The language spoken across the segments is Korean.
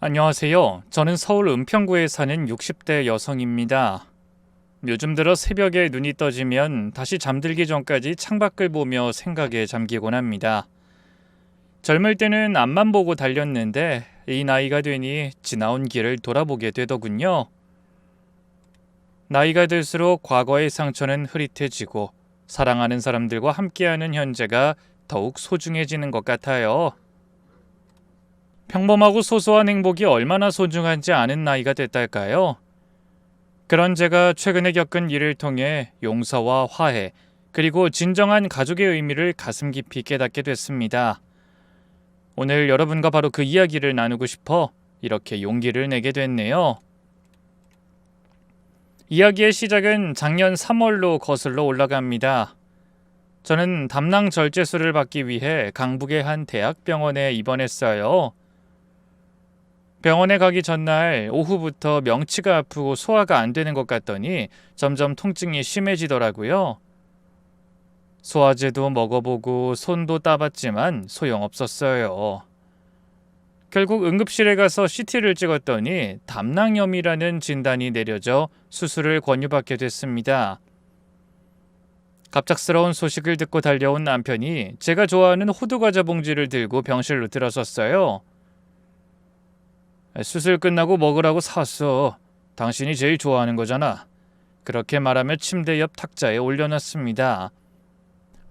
안녕하세요. 저는 서울 은평구에 사는 60대 여성입니다. 요즘 들어 새벽에 눈이 떠지면 다시 잠들기 전까지 창밖을 보며 생각에 잠기곤 합니다. 젊을 때는 앞만 보고 달렸는데 이 나이가 되니 지나온 길을 돌아보게 되더군요. 나이가 들수록 과거의 상처는 흐릿해지고 사랑하는 사람들과 함께하는 현재가 더욱 소중해지는 것 같아요. 평범하고 소소한 행복이 얼마나 소중한지 아는 나이가 됐달까요? 그런 제가 최근에 겪은 일을 통해 용서와 화해, 그리고 진정한 가족의 의미를 가슴 깊이 깨닫게 됐습니다. 오늘 여러분과 바로 그 이야기를 나누고 싶어 이렇게 용기를 내게 됐네요. 이야기의 시작은 작년 3월로 거슬러 올라갑니다. 저는 담낭 절제술을 받기 위해 강북의 한 대학병원에 입원했어요. 병원에 가기 전날 오후부터 명치가 아프고 소화가 안 되는 것 같더니 점점 통증이 심해지더라고요. 소화제도 먹어보고 손도 따봤지만 소용없었어요. 결국 응급실에 가서 CT를 찍었더니 담낭염이라는 진단이 내려져 수술을 권유받게 됐습니다. 갑작스러운 소식을 듣고 달려온 남편이 제가 좋아하는 호두과자 봉지를 들고 병실로 들어섰어요. 수술 끝나고 먹으라고 사왔어. 당신이 제일 좋아하는 거잖아. 그렇게 말하며 침대 옆 탁자에 올려놨습니다.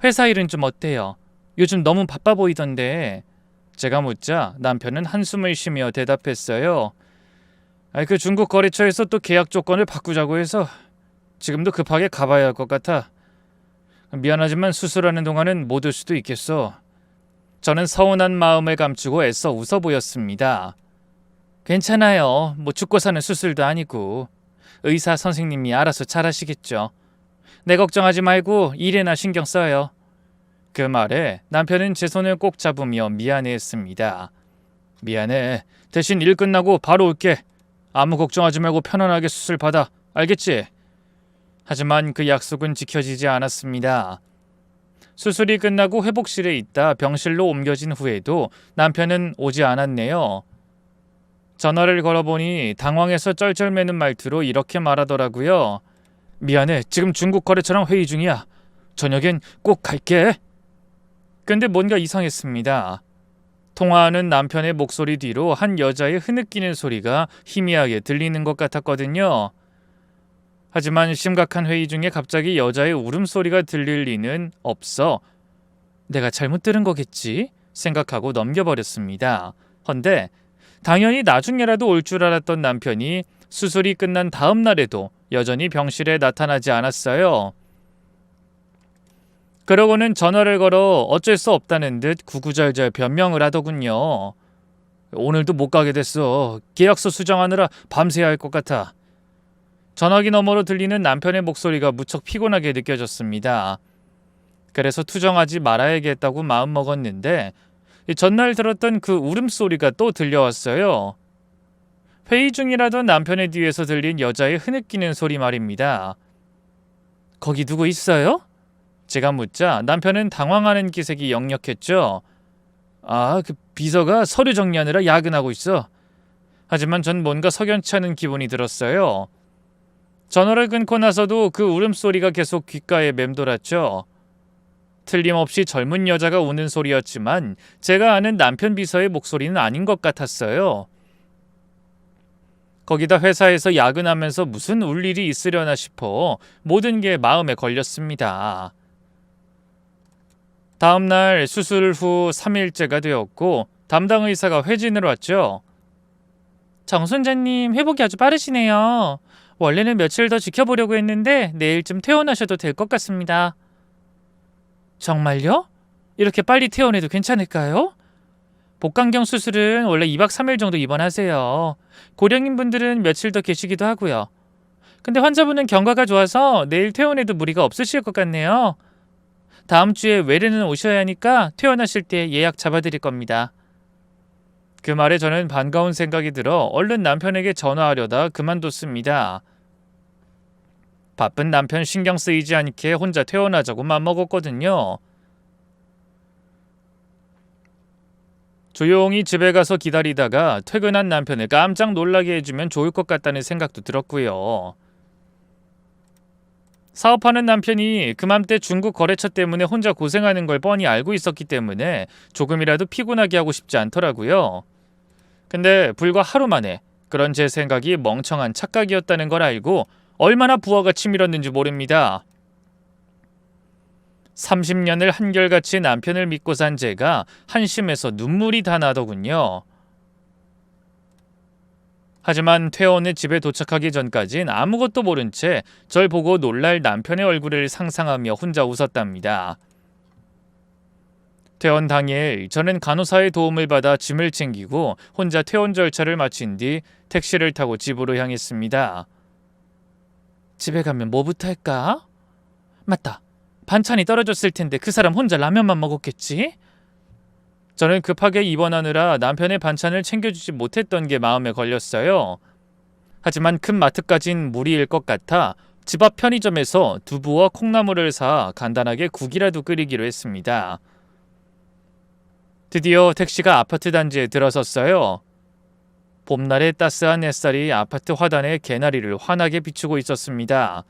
회사 일은 좀 어때요? 요즘 너무 바빠 보이던데. 제가 묻자 남편은 한숨을 쉬며 대답했어요. 그 중국 거래처에서 또 계약 조건을 바꾸자고 해서 지금도 급하게 가봐야 할 것 같아. 미안하지만 수술하는 동안은 못 올 수도 있겠어. 저는 서운한 마음을 감추고 애써 웃어 보였습니다. 괜찮아요. 뭐 죽고 사는 수술도 아니고. 의사 선생님이 알아서 잘하시겠죠. 내 걱정하지 말고 일에나 신경 써요. 그 말에 남편은 제 손을 꼭 잡으며 미안해했습니다. 미안해. 대신 일 끝나고 바로 올게. 아무 걱정하지 말고 편안하게 수술 받아. 알겠지? 하지만 그 약속은 지켜지지 않았습니다. 수술이 끝나고 회복실에 있다 병실로 옮겨진 후에도 남편은 오지 않았네요. 전화를 걸어보니 당황해서 쩔쩔매는 말투로 이렇게 말하더라고요. 미안해. 지금 중국 거래처랑 회의 중이야. 저녁엔 꼭 갈게. 근데 뭔가 이상했습니다. 통화하는 남편의 목소리 뒤로 한 여자의 흐느끼는 소리가 희미하게 들리는 것 같았거든요. 하지만 심각한 회의 중에 갑자기 여자의 울음소리가 들릴 리는 없어 내가 잘못 들은 거겠지 생각하고 넘겨버렸습니다. 헌데 당연히 나중에라도 올 줄 알았던 남편이 수술이 끝난 다음 날에도 여전히 병실에 나타나지 않았어요. 그러고는 전화를 걸어 어쩔 수 없다는 듯 구구절절 변명을 하더군요. 오늘도 못 가게 됐어. 계약서 수정하느라 밤새야 할 것 같아. 전화기 너머로 들리는 남편의 목소리가 무척 피곤하게 느껴졌습니다. 그래서 투정하지 말아야겠다고 마음먹었는데 전날 들었던 그 울음소리가 또 들려왔어요. 회의 중이라던 남편의 뒤에서 들린 여자의 흐느끼는 소리 말입니다. 거기 누구 있어요? 제가 묻자 남편은 당황하는 기색이 역력했죠. 그 비서가 서류 정리하느라 야근하고 있어. 하지만 전 뭔가 석연치 않은 기분이 들었어요. 전화를 끊고 나서도 그 울음소리가 계속 귓가에 맴돌았죠. 틀림없이 젊은 여자가 우는 소리였지만 제가 아는 남편 비서의 목소리는 아닌 것 같았어요. 거기다 회사에서 야근하면서 무슨 울 일이 있으려나 싶어 모든 게 마음에 걸렸습니다. 다음 날 수술 후 3일째가 되었고 담당 의사가 회진을 왔죠. 정 선생님 회복이 아주 빠르시네요. 원래는 며칠 더 지켜보려고 했는데 내일쯤 퇴원하셔도 될 것 같습니다. 정말요? 이렇게 빨리 퇴원해도 괜찮을까요? 복강경 수술은 원래 2박 3일 정도 입원하세요. 고령인 분들은 며칠 더 계시기도 하고요. 근데 환자분은 경과가 좋아서 내일 퇴원해도 무리가 없으실 것 같네요. 다음 주에 외래는 오셔야 하니까 퇴원하실 때 예약 잡아드릴 겁니다. 그 말에 저는 반가운 생각이 들어 얼른 남편에게 전화하려다 그만뒀습니다. 바쁜 남편 신경 쓰이지 않게 혼자 퇴원하자고 맘먹었거든요. 조용히 집에 가서 기다리다가 퇴근한 남편을 깜짝 놀라게 해주면 좋을 것 같다는 생각도 들었고요. 사업하는 남편이 그맘때 중국 거래처 때문에 혼자 고생하는 걸 뻔히 알고 있었기 때문에 조금이라도 피곤하게 하고 싶지 않더라고요. 근데 불과 하루 만에 그런 제 생각이 멍청한 착각이었다는 걸 알고 얼마나 부하가 치밀었는지 모릅니다. 30년을 한결같이 남편을 믿고 산 제가 한심해서 눈물이 다 나더군요. 하지만 퇴원해 집에 도착하기 전까진 아무것도 모른 채 절 보고 놀랄 남편의 얼굴을 상상하며 혼자 웃었답니다. 퇴원 당일 저는 간호사의 도움을 받아 짐을 챙기고 혼자 퇴원 절차를 마친 뒤 택시를 타고 집으로 향했습니다. 집에 가면 뭐부터 할까? 맞다. 반찬이 떨어졌을 텐데 그 사람 혼자 라면만 먹었겠지? 저는 급하게 입원하느라 남편의 반찬을 챙겨주지 못했던 게 마음에 걸렸어요. 하지만 큰 마트까진 무리일 것 같아 집 앞 편의점에서 두부와 콩나물을 사 간단하게 국이라도 끓이기로 했습니다. 드디어 택시가 아파트 단지에 들어섰어요. 봄날의 따스한 햇살이 아파트 화단에 개나리를 환하게 비추고 있었습니다.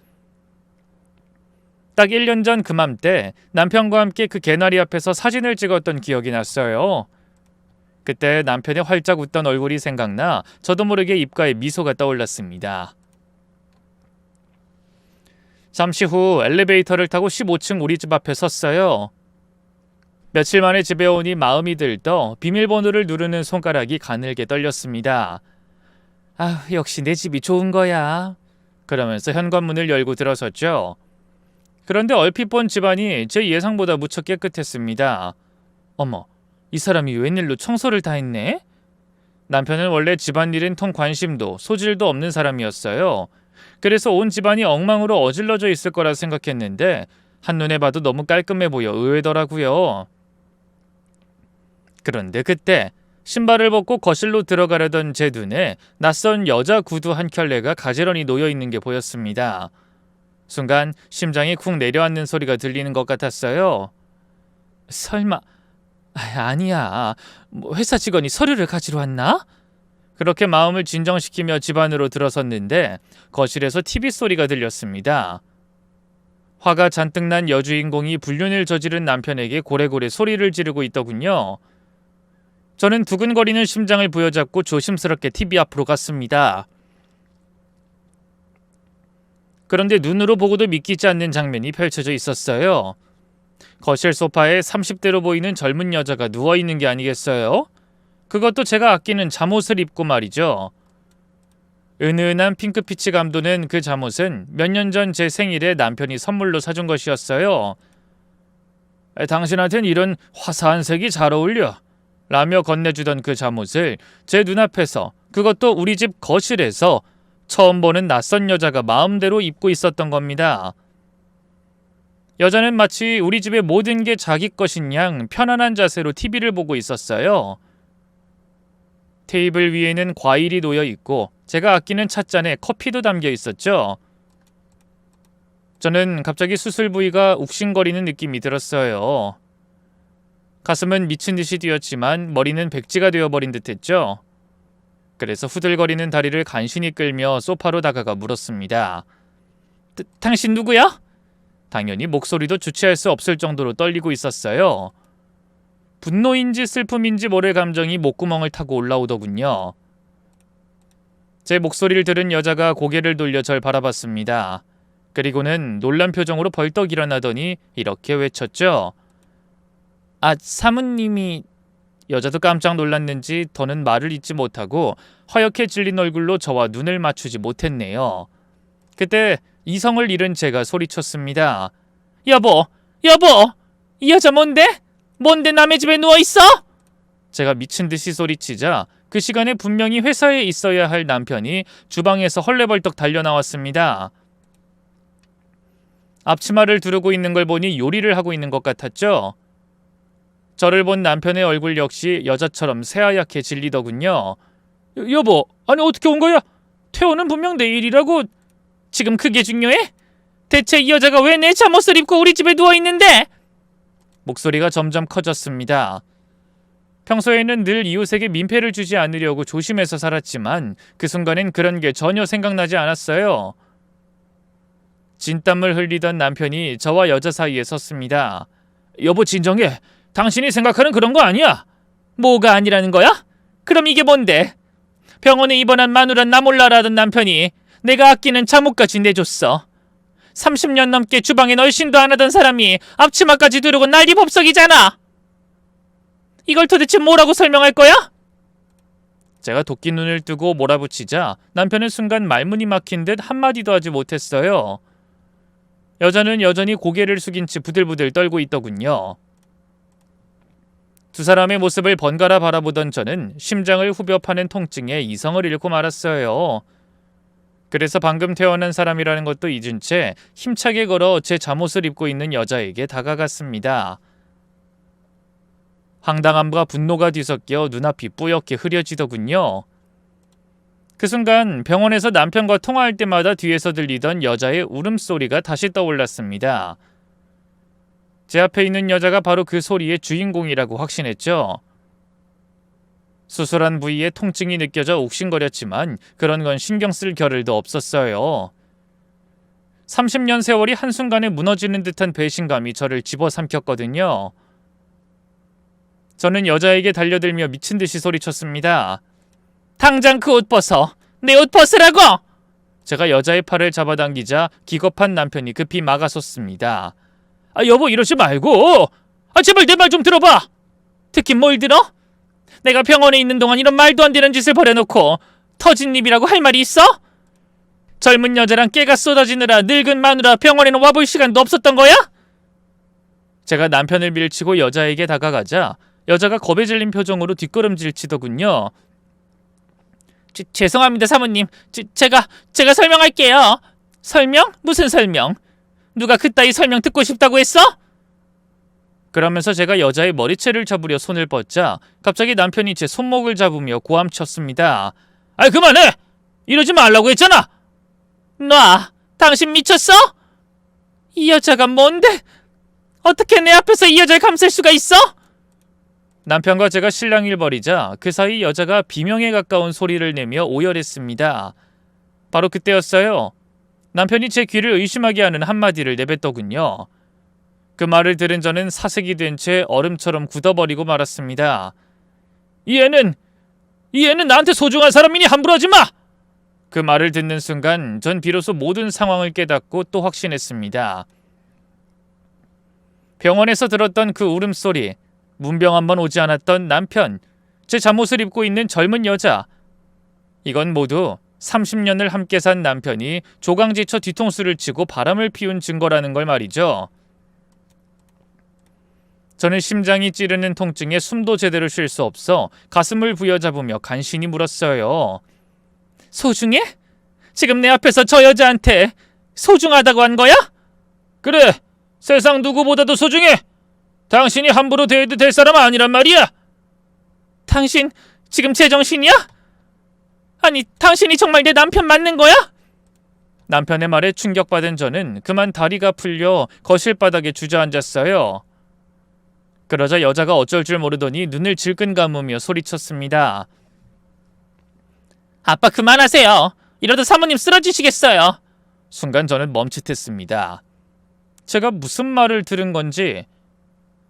딱 1년 전 그맘때 남편과 함께 그 개나리 앞에서 사진을 찍었던 기억이 났어요. 그때 남편의 활짝 웃던 얼굴이 생각나 저도 모르게 입가에 미소가 떠올랐습니다. 잠시 후 엘리베이터를 타고 15층 우리 집 앞에 섰어요. 며칠 만에 집에 오니 마음이 들떠 비밀번호를 누르는 손가락이 가늘게 떨렸습니다. 아, 역시 내 집이 좋은 거야. 그러면서 현관문을 열고 들어섰죠. 그런데 얼핏 본 집안이 제 예상보다 무척 깨끗했습니다. 어머, 이 사람이 웬일로 청소를 다 했네? 남편은 원래 집안일엔 통 관심도 소질도 없는 사람이었어요. 그래서 온 집안이 엉망으로 어질러져 있을 거라 생각했는데 한눈에 봐도 너무 깔끔해 보여 의외더라고요. 그런데 그때 신발을 벗고 거실로 들어가려던 제 눈에 낯선 여자 구두 한 켤레가 가지런히 놓여있는 게 보였습니다. 순간 심장이 쿵 내려앉는 소리가 들리는 것 같았어요. 설마... 아니야. 회사 직원이 서류를 가지러 왔나? 그렇게 마음을 진정시키며 집 안으로 들어섰는데 거실에서 TV 소리가 들렸습니다. 화가 잔뜩 난 여주인공이 불륜을 저지른 남편에게 고래고래 소리를 지르고 있더군요. 저는 두근거리는 심장을 부여잡고 조심스럽게 TV 앞으로 갔습니다. 그런데 눈으로 보고도 믿기지 않는 장면이 펼쳐져 있었어요. 거실 소파에 30대로 보이는 젊은 여자가 누워있는 게 아니겠어요? 그것도 제가 아끼는 잠옷을 입고 말이죠. 은은한 핑크피치 감도는 그 잠옷은 몇 년 전 제 생일에 남편이 선물로 사준 것이었어요. 당신한텐 이런 화사한 색이 잘 어울려 라며 건네주던 그 잠옷을 제 눈앞에서, 그것도 우리 집 거실에서 처음 보는 낯선 여자가 마음대로 입고 있었던 겁니다. 여자는 마치 우리 집의 모든 게 자기 것인 양 편안한 자세로 TV를 보고 있었어요. 테이블 위에는 과일이 놓여 있고 제가 아끼는 찻잔에 커피도 담겨 있었죠. 저는 갑자기 수술 부위가 욱신거리는 느낌이 들었어요. 가슴은 미친 듯이 뛰었지만 머리는 백지가 되어버린 듯했죠. 그래서 후들거리는 다리를 간신히 끌며 소파로 다가가 물었습니다. 당신 누구야? 당연히 목소리도 주체할 수 없을 정도로 떨리고 있었어요. 분노인지 슬픔인지 모를 감정이 목구멍을 타고 올라오더군요. 제 목소리를 들은 여자가 고개를 돌려 절 바라봤습니다. 그리고는 놀란 표정으로 벌떡 일어나더니 이렇게 외쳤죠. 사모님이... 여자도 깜짝 놀랐는지 더는 말을 잇지 못하고 허옇게 질린 얼굴로 저와 눈을 맞추지 못했네요. 그때 이성을 잃은 제가 소리쳤습니다. 여보! 이 여자 뭔데? 뭔데 남의 집에 누워있어? 제가 미친 듯이 소리치자 그 시간에 분명히 회사에 있어야 할 남편이 주방에서 헐레벌떡 달려나왔습니다. 앞치마를 두르고 있는 걸 보니 요리를 하고 있는 것 같았죠. 저를 본 남편의 얼굴 역시 여자처럼 새하얗게 질리더군요. 여보, 아니 어떻게 온 거야? 퇴원은 분명 내일이라고. 지금 그게 중요해? 대체 이 여자가 왜 내 잠옷을 입고 우리 집에 누워있는데? 목소리가 점점 커졌습니다. 평소에는 늘 이웃에게 민폐를 주지 않으려고 조심해서 살았지만 그 순간엔 그런 게 전혀 생각나지 않았어요. 진땀을 흘리던 남편이 저와 여자 사이에 섰습니다. 여보 진정해. 당신이 생각하는 그런 거 아니야. 뭐가 아니라는 거야? 그럼 이게 뭔데? 병원에 입원한 마누라 나 몰라라던 남편이 내가 아끼는 잠옷까지 내줬어. 30년 넘게 주방에 얼씬도 안 하던 사람이 앞치마까지 두르고 난리법석이잖아. 이걸 도대체 뭐라고 설명할 거야? 제가 도끼 눈을 뜨고 몰아붙이자 남편은 순간 말문이 막힌 듯 한마디도 하지 못했어요. 여자는 여전히 고개를 숙인 채 부들부들 떨고 있더군요. 두 사람의 모습을 번갈아 바라보던 저는 심장을 후벼 파는 통증에 이성을 잃고 말았어요. 그래서 방금 태어난 사람이라는 것도 잊은 채 힘차게 걸어 제 잠옷을 입고 있는 여자에게 다가갔습니다. 황당함과 분노가 뒤섞여 눈앞이 뿌옇게 흐려지더군요. 그 순간 병원에서 남편과 통화할 때마다 뒤에서 들리던 여자의 울음소리가 다시 떠올랐습니다. 제 앞에 있는 여자가 바로 그 소리의 주인공이라고 확신했죠. 수술한 부위에 통증이 느껴져 욱신거렸지만 그런 건 신경 쓸 겨를도 없었어요. 30년 세월이 한순간에 무너지는 듯한 배신감이 저를 집어삼켰거든요. 저는 여자에게 달려들며 미친 듯이 소리쳤습니다. 당장 그 옷 벗어! 내 옷 벗으라고! 제가 여자의 팔을 잡아당기자 기겁한 남편이 급히 막아섰습니다. 여보 이러지 말고! 제발 내 말 좀 들어봐! 특히 뭘 들어? 내가 병원에 있는 동안 이런 말도 안 되는 짓을 벌여놓고 터진 입이라고 할 말이 있어? 젊은 여자랑 깨가 쏟아지느라 늙은 마누라 병원에는 와볼 시간도 없었던 거야? 제가 남편을 밀치고 여자에게 다가가자 여자가 겁에 질린 표정으로 뒷걸음질 치더군요. 죄송합니다 사모님. 제가 설명할게요. 설명? 무슨 설명? 누가 그따위 설명 듣고 싶다고 했어? 그러면서 제가 여자의 머리채를 잡으려 손을 뻗자 갑자기 남편이 제 손목을 잡으며 고함쳤습니다. 그만해! 이러지 말라고 했잖아! 놔! 당신 미쳤어? 이 여자가 뭔데? 어떻게 내 앞에서 이 여자를 감쌀 수가 있어? 남편과 제가 실랑이를 벌이자 그 사이 여자가 비명에 가까운 소리를 내며 오열했습니다. 바로 그때였어요. 남편이 제 귀를 의심하게 하는 한마디를 내뱉더군요. 그 말을 들은 저는 사색이 된 채 얼음처럼 굳어버리고 말았습니다. 이 애는 나한테 소중한 사람이니 함부로 하지 마! 그 말을 듣는 순간 전 비로소 모든 상황을 깨닫고 또 확신했습니다. 병원에서 들었던 그 울음소리, 문병 한번 오지 않았던 남편, 제 잠옷을 입고 있는 젊은 여자. 이건 모두 30년을 함께 산 남편이 조강지쳐 뒤통수를 치고 바람을 피운 증거라는 걸 말이죠. 저는 심장이 찌르는 통증에 숨도 제대로 쉴 수 없어 가슴을 부여잡으며 간신히 물었어요. 소중해? 지금 내 앞에서 저 여자한테 소중하다고 한 거야? 그래, 세상 누구보다도 소중해. 당신이 함부로 대해도 될 사람 아니란 말이야. 당신 지금 제정신이야? 아니, 당신이 정말 내 남편 맞는 거야? 남편의 말에 충격받은 저는 그만 다리가 풀려 거실 바닥에 주저앉았어요. 그러자 여자가 어쩔 줄 모르더니 눈을 질끈 감으며 소리쳤습니다. 아빠 그만하세요. 이러다 사모님 쓰러지시겠어요. 순간 저는 멈칫했습니다. 제가 무슨 말을 들은 건지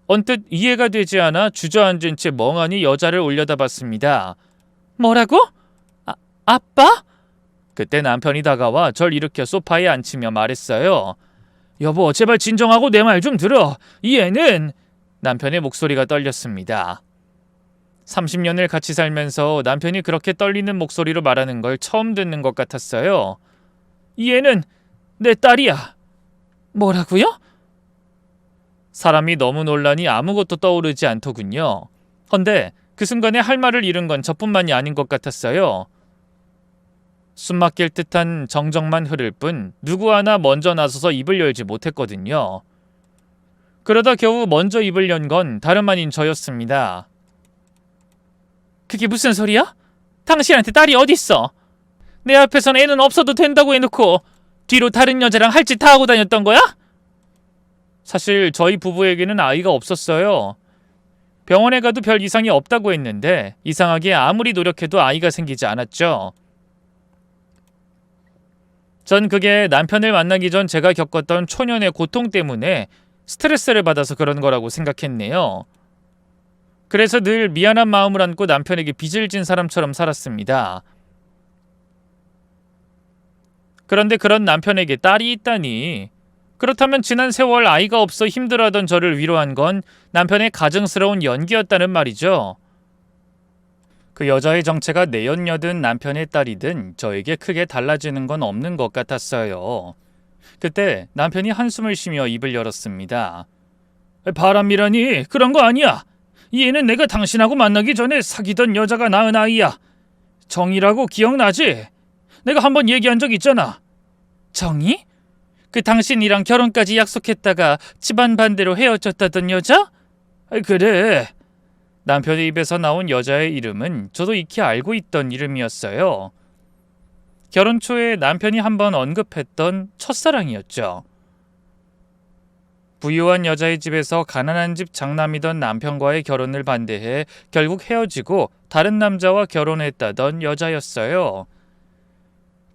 언뜻 이해가 되지 않아 주저앉은 채 멍하니 여자를 올려다봤습니다. 뭐라고? 아빠? 그때 남편이 다가와 절 일으켜 소파에 앉히며 말했어요. 여보 제발 진정하고 내 말 좀 들어. 이 애는... 남편의 목소리가 떨렸습니다. 30년을 같이 살면서 남편이 그렇게 떨리는 목소리로 말하는 걸 처음 듣는 것 같았어요. 이 애는 내 딸이야. 뭐라고요? 사람이 너무 놀라니 아무것도 떠오르지 않더군요. 헌데 그 순간에 할 말을 잃은 건 저뿐만이 아닌 것 같았어요. 숨막힐 듯한 정적만 흐를 뿐 누구 하나 먼저 나서서 입을 열지 못했거든요. 그러다 겨우 먼저 입을 연 건 다름 아닌 저였습니다. 그게 무슨 소리야? 당신한테 딸이 어딨어? 내 앞에선 애는 없어도 된다고 해놓고 뒤로 다른 여자랑 할 짓 다 하고 다녔던 거야? 사실 저희 부부에게는 아이가 없었어요. 병원에 가도 별 이상이 없다고 했는데 이상하게 아무리 노력해도 아이가 생기지 않았죠. 전 그게 남편을 만나기 전 제가 겪었던 초년의 고통 때문에 스트레스를 받아서 그런 거라고 생각했네요. 그래서 늘 미안한 마음을 안고 남편에게 빚을 진 사람처럼 살았습니다. 그런데 그런 남편에게 딸이 있다니. 그렇다면 지난 세월 아이가 없어 힘들어하던 저를 위로한 건 남편의 가증스러운 연기였다는 말이죠. 그 여자의 정체가 내연녀든 남편의 딸이든 저에게 크게 달라지는 건 없는 것 같았어요. 그때 남편이 한숨을 쉬며 입을 열었습니다. 바람이라니 그런 거 아니야. 이 애는 내가 당신하고 만나기 전에 사귀던 여자가 낳은 아이야. 정이라고 기억나지? 내가 한번 얘기한 적 있잖아. 정이? 그 당신이랑 결혼까지 약속했다가 집안 반대로 헤어졌다던 여자? 그래. 남편의 입에서 나온 여자의 이름은 저도 익히 알고 있던 이름이었어요. 결혼 초에 남편이 한번 언급했던 첫사랑이었죠. 부유한 여자의 집에서 가난한 집 장남이던 남편과의 결혼을 반대해 결국 헤어지고 다른 남자와 결혼했다던 여자였어요.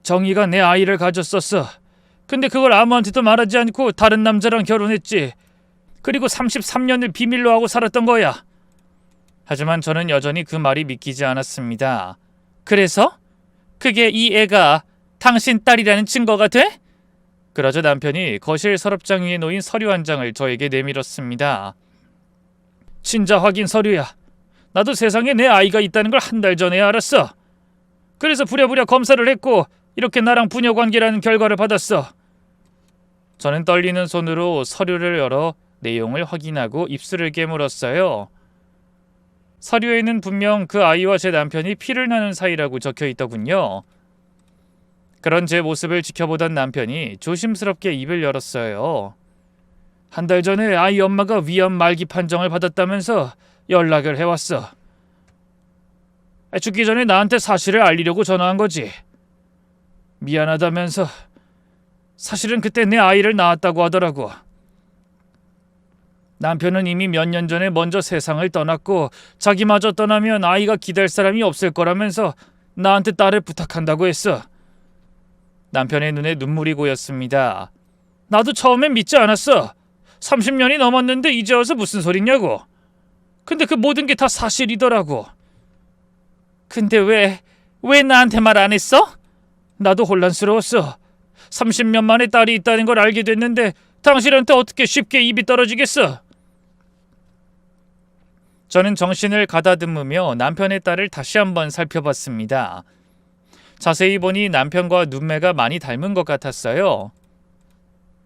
정희가 내 아이를 가졌었어. 근데 그걸 아무한테도 말하지 않고 다른 남자랑 결혼했지. 그리고 33년을 비밀로 하고 살았던 거야. 하지만 저는 여전히 그 말이 믿기지 않았습니다. 그래서? 그게 이 애가 당신 딸이라는 증거가 돼? 그러자 남편이 거실 서랍장 위에 놓인 서류 한 장을 저에게 내밀었습니다. 친자 확인 서류야. 나도 세상에 내 아이가 있다는 걸 한 달 전에 알았어. 그래서 부랴부랴 검사를 했고 이렇게 나랑 부녀 관계라는 결과를 받았어. 저는 떨리는 손으로 서류를 열어 내용을 확인하고 입술을 깨물었어요. 서류에는 분명 그 아이와 제 남편이 피를 나눈 사이라고 적혀 있더군요. 그런 제 모습을 지켜보던 남편이 조심스럽게 입을 열었어요. 한 달 전에 아이 엄마가 위암 말기 판정을 받았다면서 연락을 해왔어. 죽기 전에 나한테 사실을 알리려고 전화한 거지. 미안하다면서 사실은 그때 내 아이를 낳았다고 하더라고. 남편은 이미 몇 년 전에 먼저 세상을 떠났고 자기마저 떠나면 아이가 기댈 사람이 없을 거라면서 나한테 딸을 부탁한다고 했어. 남편의 눈에 눈물이 고였습니다. 나도 처음엔 믿지 않았어. 30년이 넘었는데 이제 와서 무슨 소리냐고. 근데 그 모든 게 다 사실이더라고. 근데 왜 나한테 말 안 했어? 나도 혼란스러웠어. 30년 만에 딸이 있다는 걸 알게 됐는데 당신한테 어떻게 쉽게 입이 떨어지겠어? 저는 정신을 가다듬으며 남편의 딸을 다시 한번 살펴봤습니다. 자세히 보니 남편과 눈매가 많이 닮은 것 같았어요.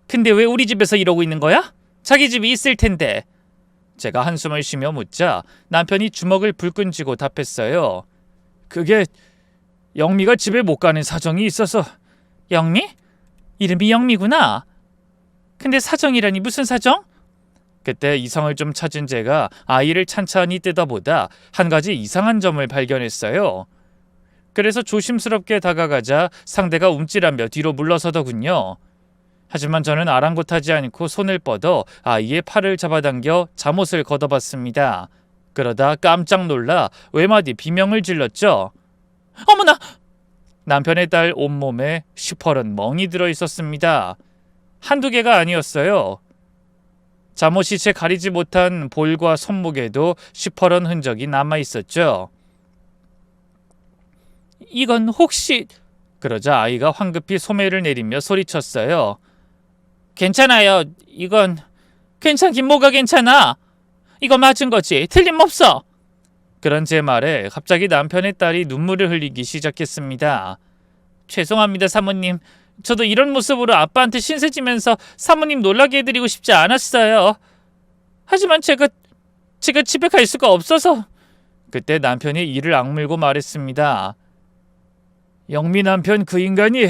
근데 왜 우리 집에서 이러고 있는 거야? 자기 집이 있을 텐데. 제가 한숨을 쉬며 묻자 남편이 주먹을 불끈 쥐고 답했어요. 그게 영미가 집에 못 가는 사정이 있어서. 영미? 이름이 영미구나. 근데 사정이라니 무슨 사정? 그때 이성을 좀 찾은 제가 아이를 찬찬히 뜯어보다 한 가지 이상한 점을 발견했어요. 그래서 조심스럽게 다가가자 상대가 움찔하며 뒤로 물러서더군요. 하지만 저는 아랑곳하지 않고 손을 뻗어 아이의 팔을 잡아당겨 잠옷을 걷어봤습니다. 그러다 깜짝 놀라 외마디 비명을 질렀죠. 어머나! 남편의 딸 온몸에 시퍼런 멍이 들어있었습니다. 한두 개가 아니었어요. 잠옷이 채 가리지 못한 볼과 손목에도 시퍼런 흔적이 남아있었죠. 이건 혹시... 그러자 아이가 황급히 소매를 내리며 소리쳤어요. 괜찮아요. 이건... 괜찮긴 뭐가 괜찮아. 이거 맞은 거지. 틀림없어. 그런 제 말에 갑자기 남편의 딸이 눈물을 흘리기 시작했습니다. 죄송합니다, 사모님. 저도 이런 모습으로 아빠한테 신세지면서 사모님 놀라게 해드리고 싶지 않았어요. 하지만 제가 집에 갈 수가 없어서. 그때 남편이 이를 악물고 말했습니다. 영미 남편 그 인간이...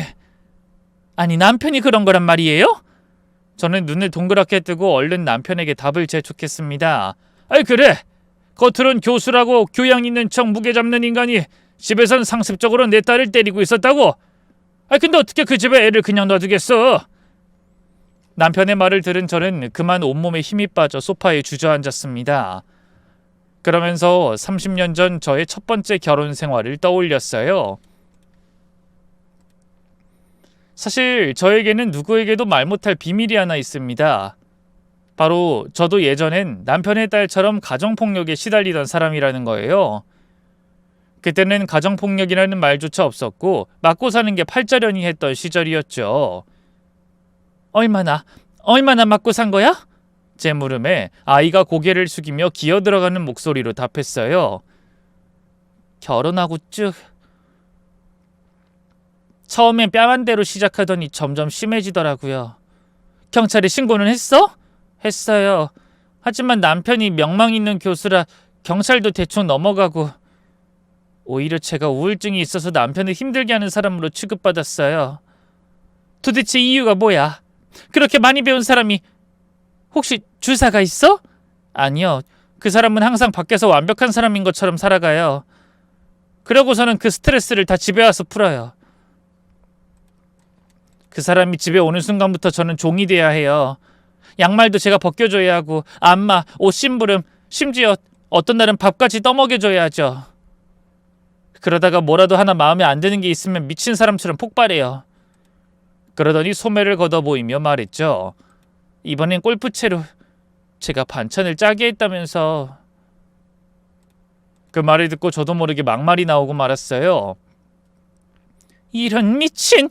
아니 남편이 그런 거란 말이에요? 저는 눈을 동그랗게 뜨고 얼른 남편에게 답을 재촉했습니다. 아이 그래. 겉으론 교수라고 교양 있는 척 무게 잡는 인간이 집에선 상습적으로 내 딸을 때리고 있었다고? 근데 어떻게 그 집에 애를 그냥 놔두겠어? 남편의 말을 들은 저는 그만 온몸에 힘이 빠져 소파에 주저앉았습니다. 그러면서 30년 전 저의 첫 번째 결혼 생활을 떠올렸어요. 사실 저에게는 누구에게도 말 못할 비밀이 하나 있습니다. 바로 저도 예전엔 남편의 딸처럼 가정폭력에 시달리던 사람이라는 거예요. 그때는 가정폭력이라는 말조차 없었고 맞고 사는 게 팔자련이 했던 시절이었죠. 얼마나 맞고 산 거야? 제 물음에 아이가 고개를 숙이며 기어들어가는 목소리로 답했어요. 결혼하고 쭉. 처음엔 뺨한 대로 시작하더니 점점 심해지더라고요. 경찰에 신고는 했어? 했어요. 하지만 남편이 명망 있는 교수라 경찰도 대충 넘어가고 오히려 제가 우울증이 있어서 남편을 힘들게 하는 사람으로 취급받았어요. 도대체 이유가 뭐야? 그렇게 많이 배운 사람이 혹시 주사가 있어? 아니요. 그 사람은 항상 밖에서 완벽한 사람인 것처럼 살아가요. 그러고서는 그 스트레스를 다 집에 와서 풀어요. 그 사람이 집에 오는 순간부터 저는 종이 돼야 해요. 양말도 제가 벗겨줘야 하고 안마, 옷 심부름, 심지어 어떤 날은 밥까지 떠먹여줘야 하죠. 그러다가 뭐라도 하나 마음에 안 드는 게 있으면 미친 사람처럼 폭발해요. 그러더니 소매를 걷어 보이며 말했죠. 이번엔 골프채로 제가 반찬을 짜게 했다면서. 그 말을 듣고 저도 모르게 막말이 나오고 말았어요. 이런 미친!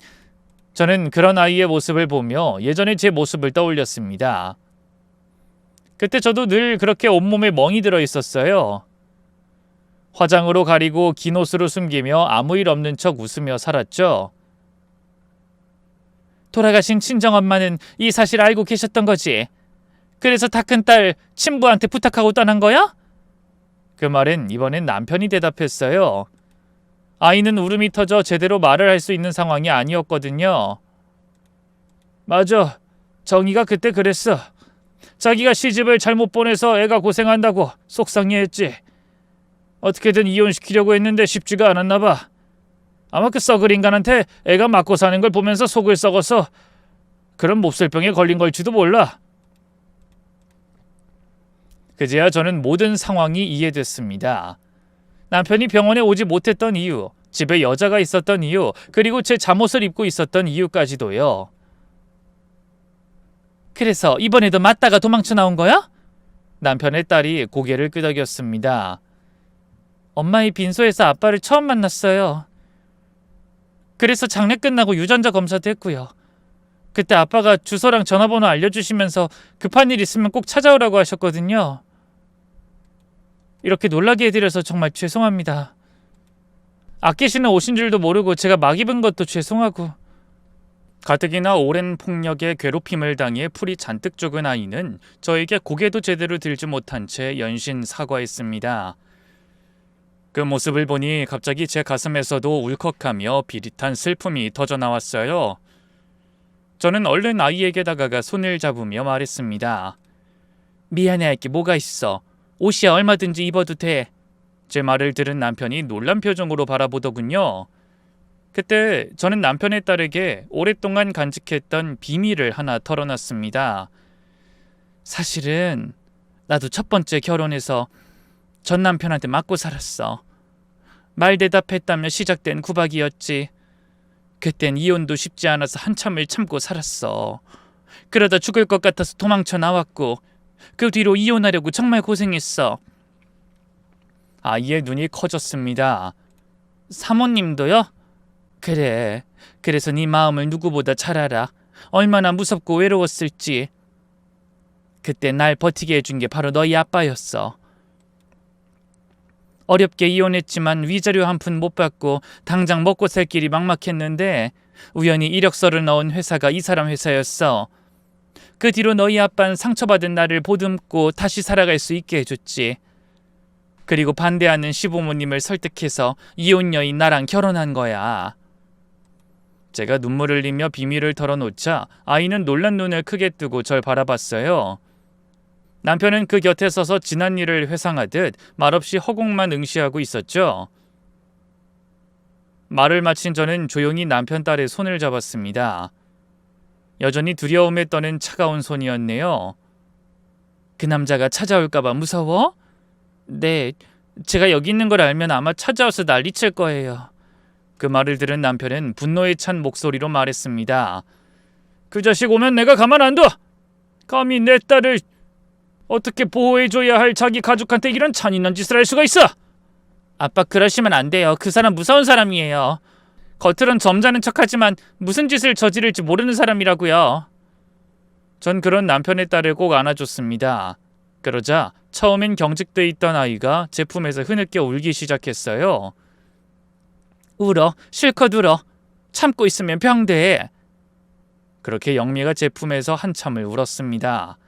저는 그런 아이의 모습을 보며 예전의 제 모습을 떠올렸습니다. 그때 저도 늘 그렇게 온몸에 멍이 들어 있었어요. 화장으로 가리고 긴 옷으로 숨기며 아무 일 없는 척 웃으며 살았죠. 돌아가신 친정엄마는 이 사실 알고 계셨던 거지? 그래서 다 큰 딸 친부한테 부탁하고 떠난 거야? 그 말엔 이번엔 남편이 대답했어요. 아이는 울음이 터져 제대로 말을 할 수 있는 상황이 아니었거든요. 맞아. 정희가 그때 그랬어. 자기가 시집을 잘못 보내서 애가 고생한다고 속상해했지. 어떻게든 이혼시키려고 했는데 쉽지가 않았나 봐. 아마 그 썩을 인간한테 애가 맞고 사는 걸 보면서 속을 썩어서 그런 몹쓸병에 걸린 걸지도 몰라. 그제야 저는 모든 상황이 이해됐습니다. 남편이 병원에 오지 못했던 이유, 집에 여자가 있었던 이유, 그리고 제 잠옷을 입고 있었던 이유까지도요. 그래서 이번에도 맞다가 도망쳐 나온 거야? 남편의 딸이 고개를 끄덕였습니다. 엄마의 빈소에서 아빠를 처음 만났어요. 그래서 장례 끝나고 유전자 검사도 했고요. 그때 아빠가 주소랑 전화번호 알려주시면서 급한 일 있으면 꼭 찾아오라고 하셨거든요. 이렇게 놀라게 해드려서 정말 죄송합니다. 아끼시는 오신 줄도 모르고 제가 막 입은 것도 죄송하고. 가뜩이나 오랜 폭력에 괴롭힘을 당해 풀이 잔뜩 죽은 아이는 저에게 고개도 제대로 들지 못한 채 연신 사과했습니다. 그 모습을 보니 갑자기 제 가슴에서도 울컥하며 비릿한 슬픔이 터져나왔어요. 저는 얼른 아이에게 다가가 손을 잡으며 말했습니다. 미안해할 게 뭐가 있어. 옷이야 얼마든지 입어도 돼. 제 말을 들은 남편이 놀란 표정으로 바라보더군요. 그때 저는 남편의 딸에게 오랫동안 간직했던 비밀을 하나 털어놨습니다. 사실은 나도 첫 번째 결혼해서 전 남편한테 맞고 살았어. 말 대답했다며 시작된 구박이었지. 그땐 이혼도 쉽지 않아서 한참을 참고 살았어. 그러다 죽을 것 같아서 도망쳐 나왔고 그 뒤로 이혼하려고 정말 고생했어. 아이의 눈이 커졌습니다. 사모님도요? 그래. 그래서 네 마음을 누구보다 잘 알아. 얼마나 무섭고 외로웠을지. 그때 날 버티게 해준 게 바로 너희 아빠였어. 어렵게 이혼했지만 위자료 한 푼 못 받고 당장 먹고 살 길이 막막했는데 우연히 이력서를 넣은 회사가 이 사람 회사였어. 그 뒤로 너희 아빠는 상처받은 나를 보듬고 다시 살아갈 수 있게 해줬지. 그리고 반대하는 시부모님을 설득해서 이혼 여인 나랑 결혼한 거야. 제가 눈물을 흘리며 비밀을 털어놓자 아이는 놀란 눈을 크게 뜨고 절 바라봤어요. 남편은 그 곁에 서서 지난 일을 회상하듯 말없이 허공만 응시하고 있었죠. 말을 마친 저는 조용히 남편 딸의 손을 잡았습니다. 여전히 두려움에 떠는 차가운 손이었네요. 그 남자가 찾아올까봐 무서워? 네, 제가 여기 있는 걸 알면 아마 찾아와서 난리칠 거예요. 그 말을 들은 남편은 분노에 찬 목소리로 말했습니다. 그 자식 오면 내가 가만 안 둬! 감히 내 딸을 어떻게 보호해줘야 할 자기 가족한테 이런 잔인한 짓을 할 수가 있어! 아빠 그러시면 안 돼요. 그 사람 무서운 사람이에요. 겉으론 점잖은 척하지만 무슨 짓을 저지를지 모르는 사람이라고요. 전 그런 남편의 딸을 꼭 안아줬습니다. 그러자 처음엔 경직돼 있던 아이가 제 품에서 흐느껴 울기 시작했어요. 울어. 실컷 울어. 참고 있으면 병돼. 그렇게 영미가 제 품에서 한참을 울었습니다.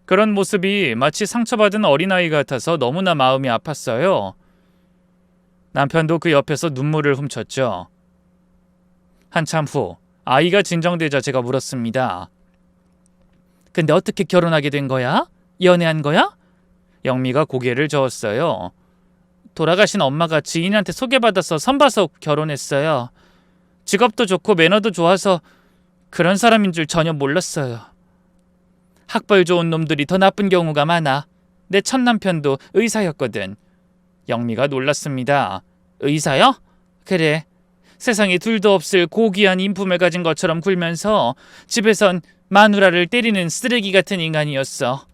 그런 모습이 마치 상처받은 어린아이 같아서 너무나 마음이 아팠어요. 남편도 그 옆에서 눈물을 훔쳤죠. 한참 후 아이가 진정되자 제가 물었습니다. 근데 어떻게 결혼하게 된 거야? 연애한 거야? 영미가 고개를 저었어요. 돌아가신 엄마가 지인한테 소개받아서 선봐서 결혼했어요. 직업도 좋고 매너도 좋아서 그런 사람인 줄 전혀 몰랐어요. 학벌 좋은 놈들이 더 나쁜 경우가 많아. 내 첫 남편도 의사였거든. 영미가 놀랐습니다. 의사요? 그래. 세상에 둘도 없을 고귀한 인품을 가진 것처럼 굴면서 집에선 마누라를 때리는 쓰레기 같은 인간이었어.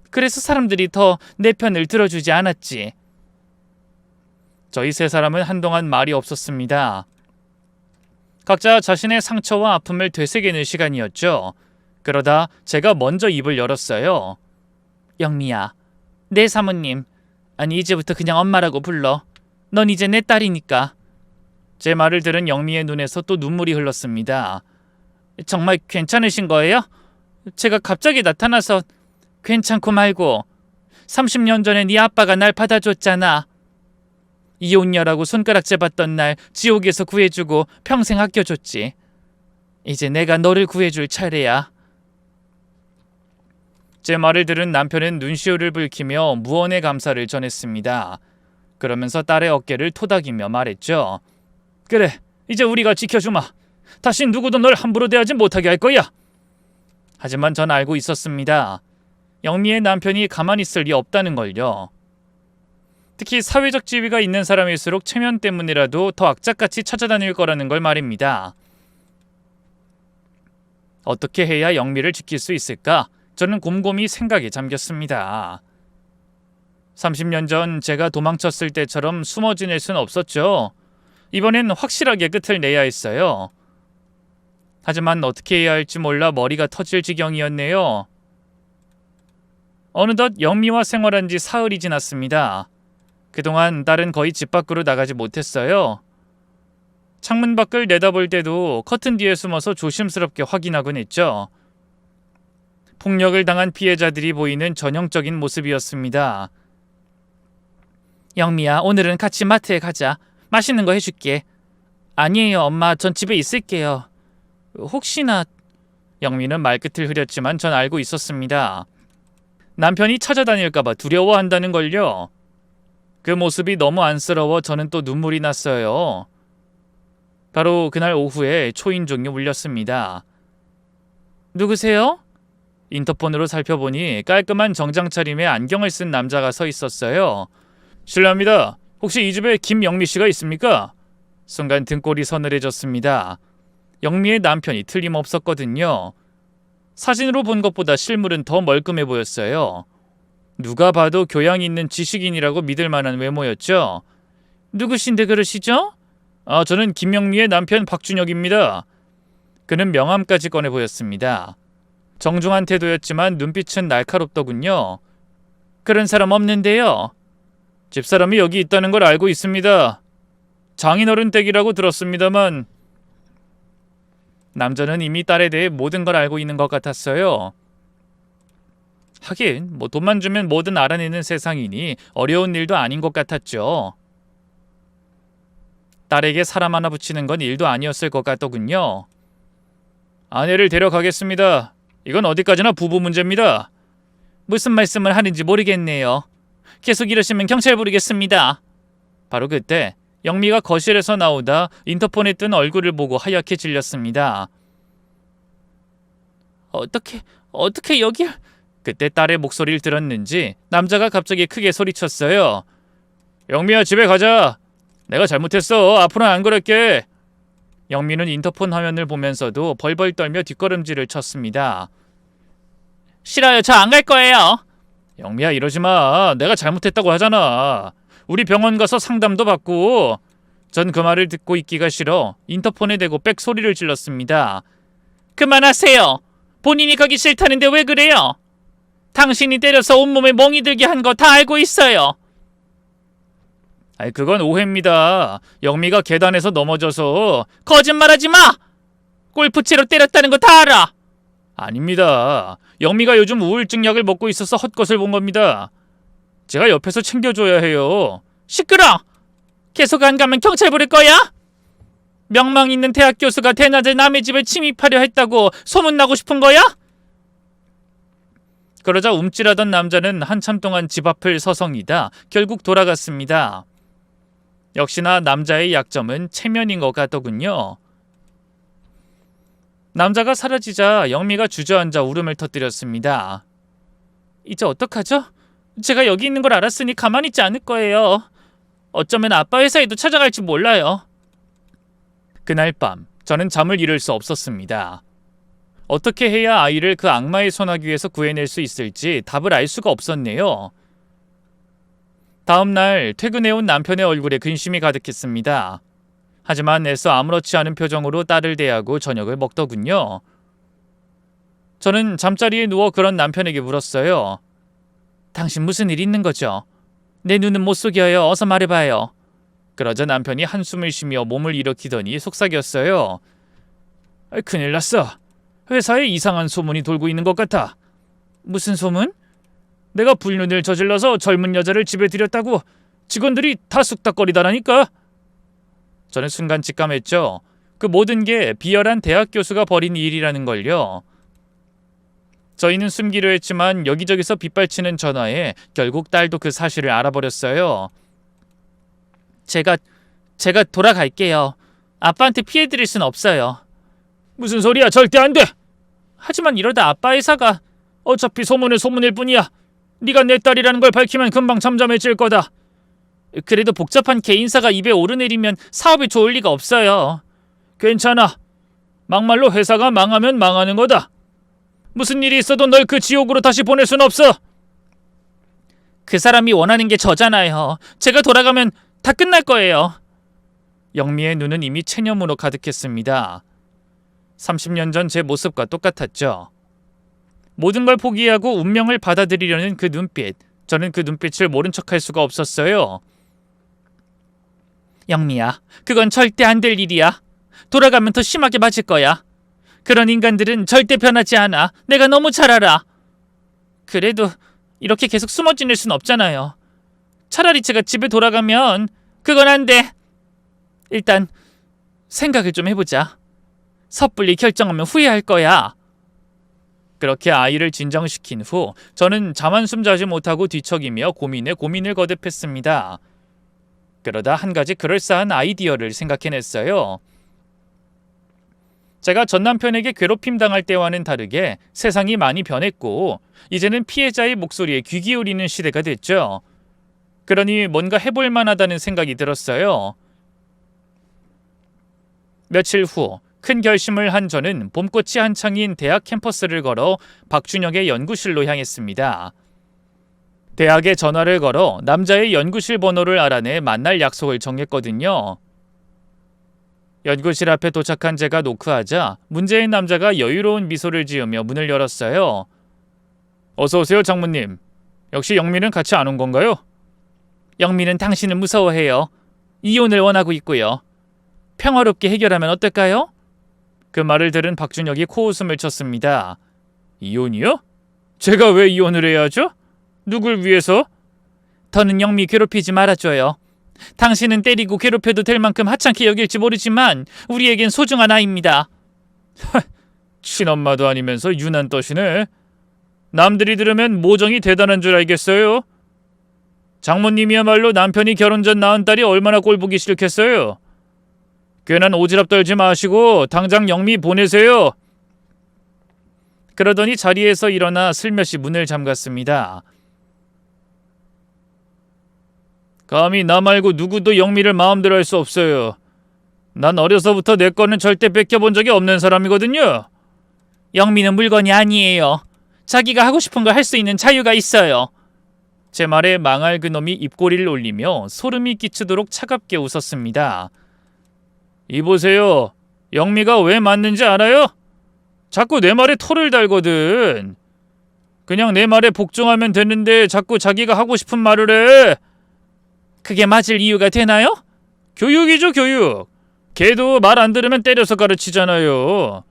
그래서 사람들이 더 내 편을 들어주지 않았지. 저희 세 사람은 한동안 말이 없었습니다. 각자 자신의 상처와 아픔을 되새기는 시간이었죠. 그러다 제가 먼저 입을 열었어요. 영미야, 내 사모님, 아니 이제부터 그냥 엄마라고 불러. 넌 이제 내 딸이니까. 제 말을 들은 영미의 눈에서 또 눈물이 흘렀습니다. 정말 괜찮으신 거예요? 제가 갑자기 나타나서 괜찮고 말고 30년 전에 네 아빠가 날 받아줬잖아. 이혼녀라고 손가락질 받던 날 지옥에서 구해주고 평생 아껴줬지. 이제 내가 너를 구해줄 차례야. 제 말을 들은 남편은 눈시울을 붉히며 무언의 감사를 전했습니다. 그러면서 딸의 어깨를 토닥이며 말했죠. 그래, 이제 우리가 지켜주마. 다시 누구도 널 함부로 대하지 못하게 할 거야. 하지만 전 알고 있었습니다. 영미의 남편이 가만히 있을 리 없다는 걸요. 특히 사회적 지위가 있는 사람일수록 체면 때문이라도 더 악착같이 찾아다닐 거라는 걸 말입니다. 어떻게 해야 영미를 지킬 수 있을까? 저는 곰곰이 생각에 잠겼습니다. 30년 전 제가 도망쳤을 때처럼 숨어 지낼 순 없었죠. 이번엔 확실하게 끝을 내야 했어요. 하지만 어떻게 해야 할지 몰라 머리가 터질 지경이었네요. 어느덧 영미와 생활한 지 사흘이 지났습니다. 그동안 딸은 거의 집 밖으로 나가지 못했어요. 창문 밖을 내다볼 때도 커튼 뒤에 숨어서 조심스럽게 확인하곤 했죠. 폭력을 당한 피해자들이 보이는 전형적인 모습이었습니다. 영미야, 오늘은 같이 마트에 가자. 맛있는 거 해줄게. 아니에요, 엄마. 전 집에 있을게요. 혹시나... 영미는 말끝을 흐렸지만 전 알고 있었습니다. 남편이 찾아다닐까봐 두려워한다는 걸요. 그 모습이 너무 안쓰러워 저는 또 눈물이 났어요. 바로 그날 오후에 초인종이 울렸습니다. 누구세요? 인터폰으로 살펴보니 깔끔한 정장 차림에 안경을 쓴 남자가 서 있었어요. 실례합니다. 혹시 이 집에 김영미 씨가 있습니까? 순간 등골이 서늘해졌습니다. 영미의 남편이 틀림없었거든요. 사진으로 본 것보다 실물은 더 멀끔해 보였어요. 누가 봐도 교양 있는 지식인이라고 믿을 만한 외모였죠. 누구신데 그러시죠? 저는 김영미의 남편 박준혁입니다. 그는 명함까지 꺼내 보였습니다. 정중한 태도였지만 눈빛은 날카롭더군요. 그런 사람 없는데요. 집사람이 여기 있다는 걸 알고 있습니다. 장인어른 댁이라고 들었습니다만. 남자는 이미 딸에 대해 모든 걸 알고 있는 것 같았어요. 하긴 돈만 주면 뭐든 알아내는 세상이니 어려운 일도 아닌 것 같았죠. 딸에게 사람 하나 붙이는 건 일도 아니었을 것 같더군요. 아내를 데려가겠습니다. 이건 어디까지나 부부 문제입니다. 무슨 말씀을 하는지 모르겠네요. 계속 이러시면 경찰 부르겠습니다. 바로 그때 영미가 거실에서 나오다 인터폰에 뜬 얼굴을 보고 하얗게 질렸습니다. 어떻게 여길... 그때 딸의 목소리를 들었는지 남자가 갑자기 크게 소리쳤어요. 영미야, 집에 가자. 내가 잘못했어. 앞으로는 안 그럴게. 영미는 인터폰 화면을 보면서도 벌벌 떨며 뒷걸음질을 쳤습니다. 싫어요. 저 안 갈 거예요. 영미야, 이러지 마. 내가 잘못했다고 하잖아. 우리 병원 가서 상담도 받고. 전 그 말을 듣고 있기가 싫어 인터폰에 대고 빽 소리를 질렀습니다. 그만하세요. 본인이 가기 싫다는데 왜 그래요? 당신이 때려서 온몸에 멍이 들게 한 거 다 알고 있어요. 아이, 그건 오해입니다. 영미가 계단에서 넘어져서. 거짓말하지 마! 골프채로 때렸다는 거 다 알아. 아닙니다. 영미가 요즘 우울증 약을 먹고 있어서 헛것을 본 겁니다. 제가 옆에서 챙겨줘야 해요. 시끄러! 계속 안 가면 경찰 부를 거야? 명망 있는 대학 교수가 대낮에 남의 집에 침입하려 했다고 소문나고 싶은 거야? 그러자 움찔하던 남자는 한참 동안 집 앞을 서성이다 결국 돌아갔습니다. 역시나 남자의 약점은 체면인 것 같더군요. 남자가 사라지자 영미가 주저앉아 울음을 터뜨렸습니다. 이제 어떡하죠? 제가 여기 있는 걸 알았으니 가만히 있지 않을 거예요. 어쩌면 아빠 회사에도 찾아갈지 몰라요. 그날 밤 저는 잠을 이룰 수 없었습니다. 어떻게 해야 아이를 그 악마의 소나기에서 구해낼 수 있을지 답을 알 수가 없었네요. 다음 날 퇴근해온 남편의 얼굴에 근심이 가득했습니다. 하지만 애써 아무렇지 않은 표정으로 딸을 대하고 저녁을 먹더군요. 저는 잠자리에 누워 그런 남편에게 물었어요. 당신 무슨 일 있는 거죠? 내 눈은 못 속여요. 어서 말해봐요. 그러자 남편이 한숨을 쉬며 몸을 일으키더니 속삭였어요. 큰일 났어. 회사에 이상한 소문이 돌고 있는 것 같아. 무슨 소문? 내가 불륜을 저질러서 젊은 여자를 집에 들였다고 직원들이 다 쑥닥거리다라니까. 저는 순간 직감했죠. 그 모든 게 비열한 대학 교수가 벌인 일이라는 걸요. 저희는 숨기려 했지만 여기저기서 빗발치는 전화에 결국 딸도 그 사실을 알아버렸어요. 제가 돌아갈게요. 아빠한테 피해드릴 순 없어요. 무슨 소리야? 절대 안 돼. 하지만 이러다 아빠 회사가 어차피 소문은 소문일 뿐이야. 네가 내 딸이라는 걸 밝히면 금방 잠잠해질 거다. 그래도 복잡한 개인사가 입에 오르내리면 사업이 좋을 리가 없어요. 괜찮아. 막말로 회사가 망하면 망하는 거다. 무슨 일이 있어도 널 그 지옥으로 다시 보낼 순 없어. 그 사람이 원하는 게 저잖아요. 제가 돌아가면 다 끝날 거예요. 영미의 눈은 이미 체념으로 가득했습니다. 30년 전 제 모습과 똑같았죠. 모든 걸 포기하고 운명을 받아들이려는 그 눈빛. 저는 그 눈빛을 모른 척할 수가 없었어요. 영미야, 그건 절대 안 될 일이야. 돌아가면 더 심하게 맞을 거야. 그런 인간들은 절대 변하지 않아. 내가 너무 잘 알아. 그래도 이렇게 계속 숨어 지낼 순 없잖아요. 차라리 제가 집에 돌아가면 그건 안 돼. 일단 생각을 좀 해보자. 섣불리 결정하면 후회할 거야. 그렇게 아이를 진정시킨 후 저는 잠 한숨 자지 못하고 뒤척이며 고민에 고민을 거듭했습니다. 그러다 한 가지 그럴싸한 아이디어를 생각해냈어요. 제가 전 남편에게 괴롭힘 당할 때와는 다르게 세상이 많이 변했고 이제는 피해자의 목소리에 귀 기울이는 시대가 됐죠. 그러니 뭔가 해볼 만하다는 생각이 들었어요. 며칠 후 큰 결심을 한 저는 봄꽃이 한창인 대학 캠퍼스를 걸어 박준혁의 연구실로 향했습니다. 대학에 전화를 걸어 남자의 연구실 번호를 알아내 만날 약속을 정했거든요. 연구실 앞에 도착한 제가 노크하자 문제의 남자가 여유로운 미소를 지으며 문을 열었어요. 어서 오세요, 장모님. 역시 영미는 같이 안 온 건가요? 영미는 당신을 무서워해요. 이혼을 원하고 있고요. 평화롭게 해결하면 어떨까요? 그 말을 들은 박준혁이 코웃음을 쳤습니다. 이혼이요? 제가 왜 이혼을 해야 하죠? 누굴 위해서? 더는 영미 괴롭히지 말아줘요. 당신은 때리고 괴롭혀도 될 만큼 하찮게 여길지 모르지만 우리에겐 소중한 아이입니다. 친엄마도 아니면서 유난 떠시네. 남들이 들으면 모정이 대단한 줄 알겠어요. 장모님이야말로 남편이 결혼 전 낳은 딸이 얼마나 꼴보기 싫겠어요. 괜한 오지랖 떨지 마시고 당장 영미 보내세요. 그러더니 자리에서 일어나 슬며시 문을 잠갔습니다. 감히 나 말고 누구도 영미를 마음대로 할 수 없어요. 난 어려서부터 내 거는 절대 뺏겨본 적이 없는 사람이거든요. 영미는 물건이 아니에요. 자기가 하고 싶은 걸 할 수 있는 자유가 있어요. 제 말에 망할 그놈이 입꼬리를 올리며 소름이 끼치도록 차갑게 웃었습니다. 이보세요. 영미가 왜 맞는지 알아요? 자꾸 내 말에 토를 달거든. 그냥 내 말에 복종하면 되는데 자꾸 자기가 하고 싶은 말을 해. 그게 맞을 이유가 되나요? 교육이죠, 교육. 걔도 말 안 들으면 때려서 가르치잖아요.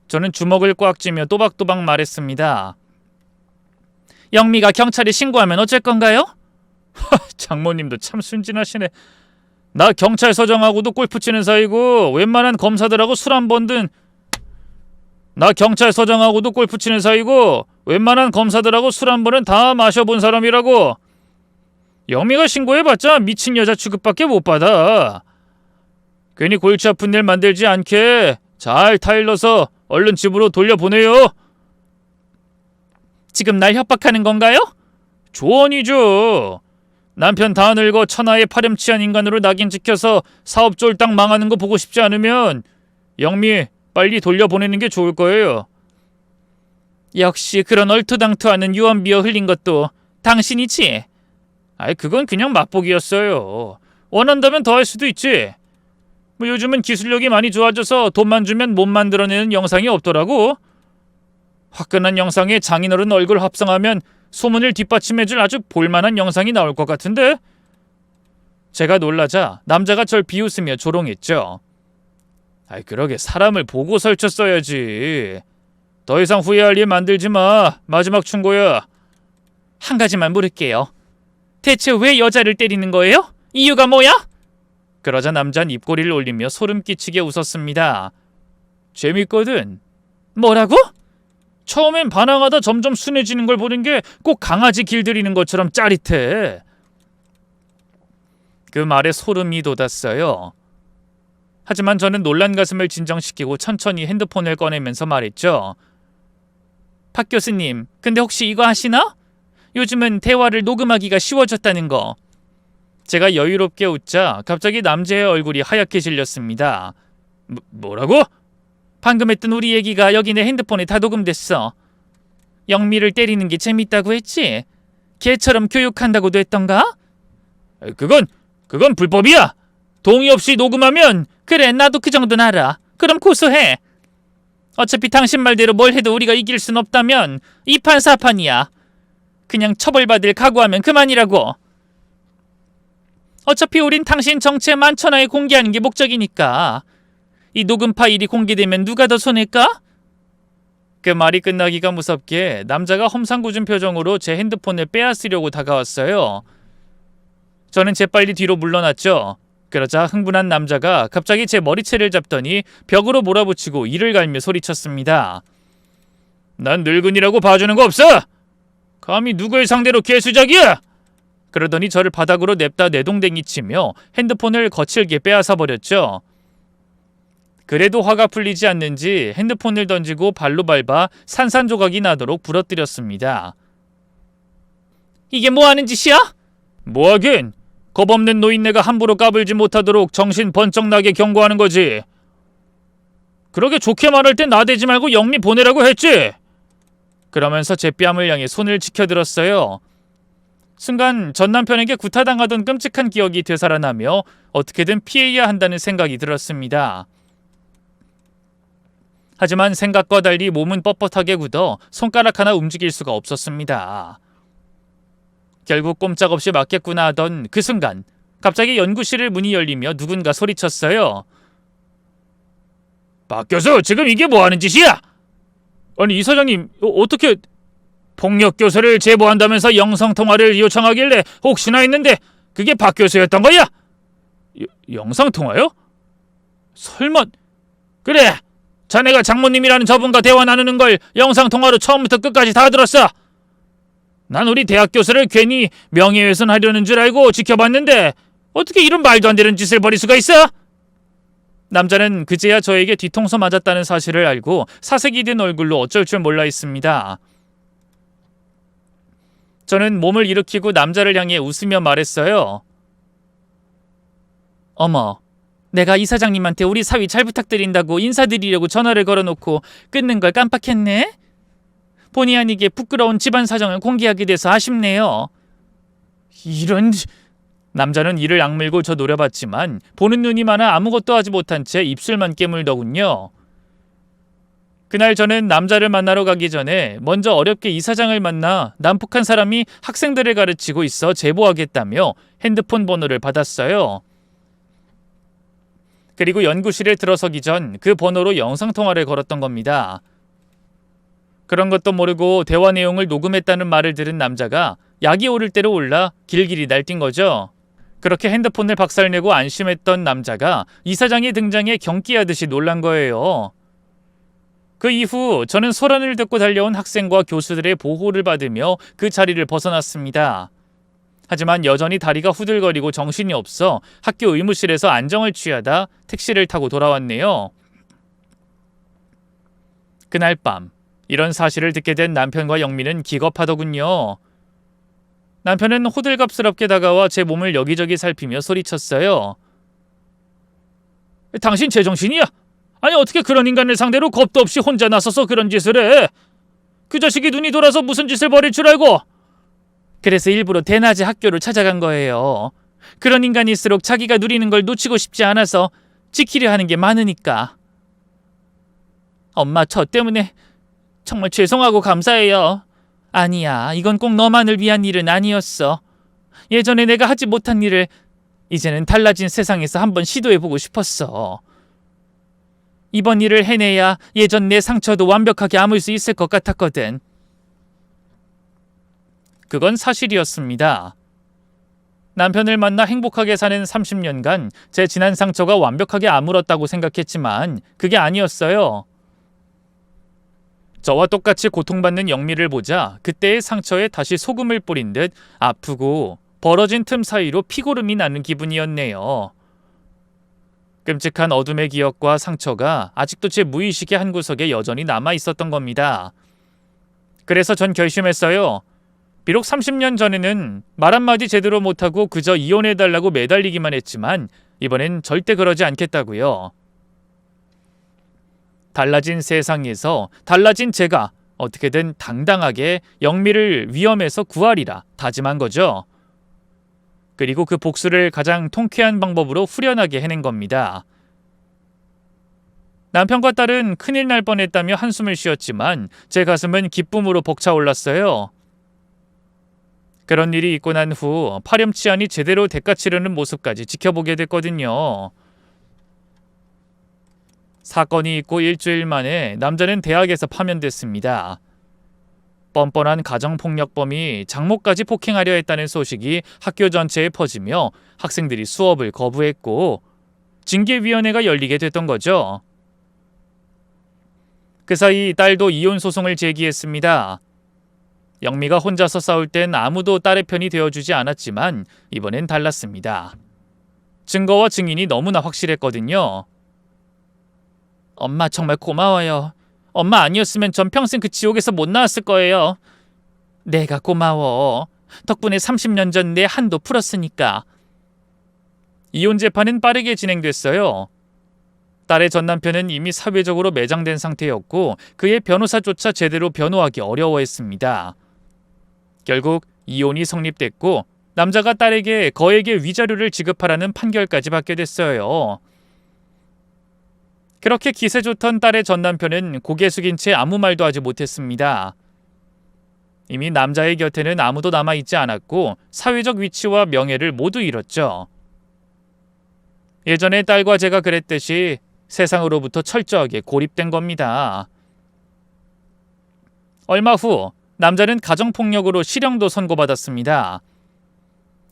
저는 주먹을 꽉 쥐며 또박또박 말했습니다. 영미가 경찰에 신고하면 어쩔 건가요? 장모님도 참 순진하시네. 나 경찰서장하고도 골프 치는 사이고 웬만한 검사들하고 술 한 번든 다 마셔본 사람이라고. 영미가 신고해봤자 미친 여자 취급밖에 못 받아. 괜히 골치 아픈 일 만들지 않게 잘 타일러서 얼른 집으로 돌려보내요. 지금 날 협박하는 건가요? 조언이죠. 남편 다 늙어 천하의 파렴치한 인간으로 낙인 찍혀서 사업 쫄딱 망하는 거 보고 싶지 않으면 영미 빨리 돌려보내는 게 좋을 거예요. 역시 그런 얼토당토하는 유언비어 흘린 것도 당신이지? 아이, 그건 그냥 맛보기였어요. 원한다면 더 할 수도 있지. 뭐 요즘은 기술력이 많이 좋아져서 돈만 주면 못 만들어내는 영상이 없더라고. 화끈한 영상에 장인어른 얼굴 합성하면 소문을 뒷받침해줄 아주 볼만한 영상이 나올 것 같은데? 제가 놀라자 남자가 절 비웃으며 조롱했죠. 아이, 그러게 사람을 보고 설쳤어야지. 더 이상 후회할 일 만들지 마. 마지막 충고야. 한 가지만 물을게요. 대체 왜 여자를 때리는 거예요? 이유가 뭐야? 그러자 남자는 입꼬리를 올리며 소름 끼치게 웃었습니다. 재밌거든. 뭐라고? 처음엔 반항하다 점점 순해지는 걸 보는 게 꼭 강아지 길들이는 것처럼 짜릿해. 그 말에 소름이 돋았어요. 하지만 저는 놀란 가슴을 진정시키고 천천히 핸드폰을 꺼내면서 말했죠. 박 교수님, 근데 혹시 이거 아시나? 요즘은 대화를 녹음하기가 쉬워졌다는 거. 제가 여유롭게 웃자 갑자기 남자의 얼굴이 하얗게 질렸습니다. 뭐라고? 방금 했던 우리 얘기가 여기 내 핸드폰에 다 녹음됐어. 영미를 때리는 게 재밌다고 했지? 걔처럼 교육한다고도 했던가? 그건 불법이야. 동의 없이 녹음하면. 그래, 나도 그 정도는 알아. 그럼 고소해. 어차피 당신 말대로 뭘 해도 우리가 이길 순 없다면 2판 4판이야. 그냥 처벌받을 각오하면 그만이라고. 어차피 우린 당신 정체 만천하에 공개하는 게 목적이니까. 이 녹음 파일이 공개되면 누가 더 손해일까? 그 말이 끝나기가 무섭게 남자가 험상궂은 표정으로 제 핸드폰을 빼앗으려고 다가왔어요. 저는 재빨리 뒤로 물러났죠. 그러자 흥분한 남자가 갑자기 제 머리채를 잡더니 벽으로 몰아붙이고 이를 갈며 소리쳤습니다. 난 늙은이라고 봐주는 거 없어! 감히 누굴 상대로 개수작이야! 그러더니 저를 바닥으로 냅다 내동댕이 치며 핸드폰을 거칠게 빼앗아 버렸죠. 그래도 화가 풀리지 않는지 핸드폰을 던지고 발로 밟아 산산조각이 나도록 부러뜨렸습니다. 이게 뭐하는 짓이야? 뭐하긴! 겁없는 노인네가 함부로 까불지 못하도록 정신 번쩍 나게 경고하는 거지. 그러게 좋게 말할 땐 나대지 말고 영미 보내라고 했지. 그러면서 제 뺨을 향해 손을 치켜들었어요. 순간 전 남편에게 구타당하던 끔찍한 기억이 되살아나며 어떻게든 피해야 한다는 생각이 들었습니다. 하지만 생각과 달리 몸은 뻣뻣하게 굳어 손가락 하나 움직일 수가 없었습니다. 결국 꼼짝없이 맞겠구나 하던 그 순간 갑자기 연구실의 문이 열리며 누군가 소리쳤어요. 박 교수, 지금 이게 뭐하는 짓이야? 아니, 이 사장님 어떻게... 폭력 교수를 제보한다면서 영상통화를 요청하길래 혹시나 했는데 그게 박 교수였던 거야? 영상통화요? 설마... 그래! 자네가 장모님이라는 저분과 대화 나누는 걸 영상통화로 처음부터 끝까지 다 들었어! 난 우리 대학 교수를 괜히 명예훼손하려는 줄 알고 지켜봤는데 어떻게 이런 말도 안 되는 짓을 벌일 수가 있어? 남자는 그제야 저에게 뒤통수 맞았다는 사실을 알고 사색이 든 얼굴로 어쩔 줄 몰라 있습니다. 저는 몸을 일으키고 남자를 향해 웃으며 말했어요. 어머, 내가 이사장님한테 우리 사위 잘 부탁드린다고 인사드리려고 전화를 걸어놓고 끊는 걸 깜빡했네? 본의 아니게 부끄러운 집안 사정을 공개하게 돼서 아쉽네요. 이런... 남자는 이를 악물고 저 노려봤지만 보는 눈이 많아 아무것도 하지 못한 채 입술만 깨물더군요. 그날 저는 남자를 만나러 가기 전에 먼저 어렵게 이사장을 만나 남북한 사람이 학생들을 가르치고 있어 제보하겠다며 핸드폰 번호를 받았어요. 그리고 연구실에 들어서기 전 그 번호로 영상통화를 걸었던 겁니다. 그런 것도 모르고 대화 내용을 녹음했다는 말을 들은 남자가 약이 오를 대로 올라 길길이 날뛴 거죠. 그렇게 핸드폰을 박살내고 안심했던 남자가 이사장의 등장에 경기하듯이 놀란 거예요. 그 이후 저는 소란을 듣고 달려온 학생과 교수들의 보호를 받으며 그 자리를 벗어났습니다. 하지만 여전히 다리가 후들거리고 정신이 없어 학교 의무실에서 안정을 취하다 택시를 타고 돌아왔네요. 그날 밤 이런 사실을 듣게 된 남편과 영미는 기겁하더군요. 남편은 호들갑스럽게 다가와 제 몸을 여기저기 살피며 소리쳤어요. 당신 제정신이야? 아니 어떻게 그런 인간을 상대로 겁도 없이 혼자 나서서 그런 짓을 해? 그 자식이 눈이 돌아서 무슨 짓을 벌일 줄 알고? 그래서 일부러 대낮에 학교를 찾아간 거예요. 그런 인간일수록 자기가 누리는 걸 놓치고 싶지 않아서 지키려 하는 게 많으니까. 엄마 저 때문에 정말 죄송하고 감사해요. 아니야, 이건 꼭 너만을 위한 일은 아니었어. 예전에 내가 하지 못한 일을 이제는 달라진 세상에서 한번 시도해보고 싶었어. 이번 일을 해내야 예전 내 상처도 완벽하게 아물 수 있을 것 같았거든. 그건 사실이었습니다. 남편을 만나 행복하게 사는 30년간 제 지난 상처가 완벽하게 아물었다고 생각했지만 그게 아니었어요. 저와 똑같이 고통받는 영미를 보자 그때의 상처에 다시 소금을 뿌린 듯 아프고 벌어진 틈 사이로 피고름이 나는 기분이었네요. 끔찍한 어둠의 기억과 상처가 아직도 제 무의식의 한 구석에 여전히 남아 있었던 겁니다. 그래서 전 결심했어요. 비록 30년 전에는 말 한마디 제대로 못하고 그저 이혼해달라고 매달리기만 했지만 이번엔 절대 그러지 않겠다고요. 달라진 세상에서 달라진 제가 어떻게든 당당하게 영미를 위험에서 구하리라 다짐한 거죠. 그리고 그 복수를 가장 통쾌한 방법으로 후련하게 해낸 겁니다. 남편과 딸은 큰일 날 뻔했다며 한숨을 쉬었지만 제 가슴은 기쁨으로 벅차올랐어요. 그런 일이 있고 난 후 파렴치하니 제대로 대가 치르는 모습까지 지켜보게 됐거든요. 사건이 있고 일주일 만에 남자는 대학에서 파면됐습니다. 뻔뻔한 가정폭력범이 장모까지 폭행하려 했다는 소식이 학교 전체에 퍼지며 학생들이 수업을 거부했고 징계위원회가 열리게 됐던 거죠. 그 사이 딸도 이혼 소송을 제기했습니다. 영미가 혼자서 싸울 땐 아무도 딸의 편이 되어주지 않았지만 이번엔 달랐습니다. 증거와 증인이 너무나 확실했거든요. 엄마 정말 고마워요. 엄마 아니었으면 전 평생 그 지옥에서 못 나왔을 거예요. 내가 고마워. 덕분에 30년 전 내 한도 풀었으니까. 이혼 재판은 빠르게 진행됐어요. 딸의 전 남편은 이미 사회적으로 매장된 상태였고 그의 변호사조차 제대로 변호하기 어려워했습니다. 결국 이혼이 성립됐고 남자가 딸에게 거액의 위자료를 지급하라는 판결까지 받게 됐어요. 그렇게 기세 좋던 딸의 전 남편은 고개 숙인 채 아무 말도 하지 못했습니다. 이미 남자의 곁에는 아무도 남아있지 않았고 사회적 위치와 명예를 모두 잃었죠. 예전에 딸과 제가 그랬듯이 세상으로부터 철저하게 고립된 겁니다. 얼마 후 남자는 가정폭력으로 실형도 선고받았습니다.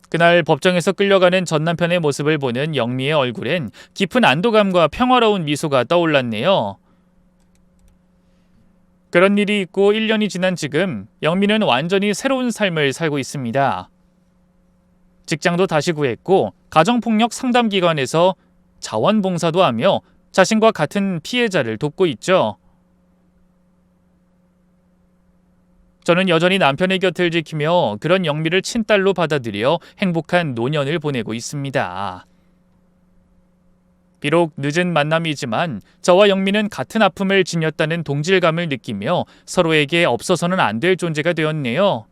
그날 법정에서 끌려가는 전 남편의 모습을 보는 영미의 얼굴엔 깊은 안도감과 평화로운 미소가 떠올랐네요. 그런 일이 있고 1년이 지난 지금 영미는 완전히 새로운 삶을 살고 있습니다. 직장도 다시 구했고 가정폭력 상담기관에서 자원봉사도 하며 자신과 같은 피해자를 돕고 있죠. 저는 여전히 남편의 곁을 지키며 그런 영미를 친딸로 받아들여 행복한 노년을 보내고 있습니다. 비록 늦은 만남이지만 저와 영미는 같은 아픔을 지녔다는 동질감을 느끼며 서로에게 없어서는 안 될 존재가 되었네요.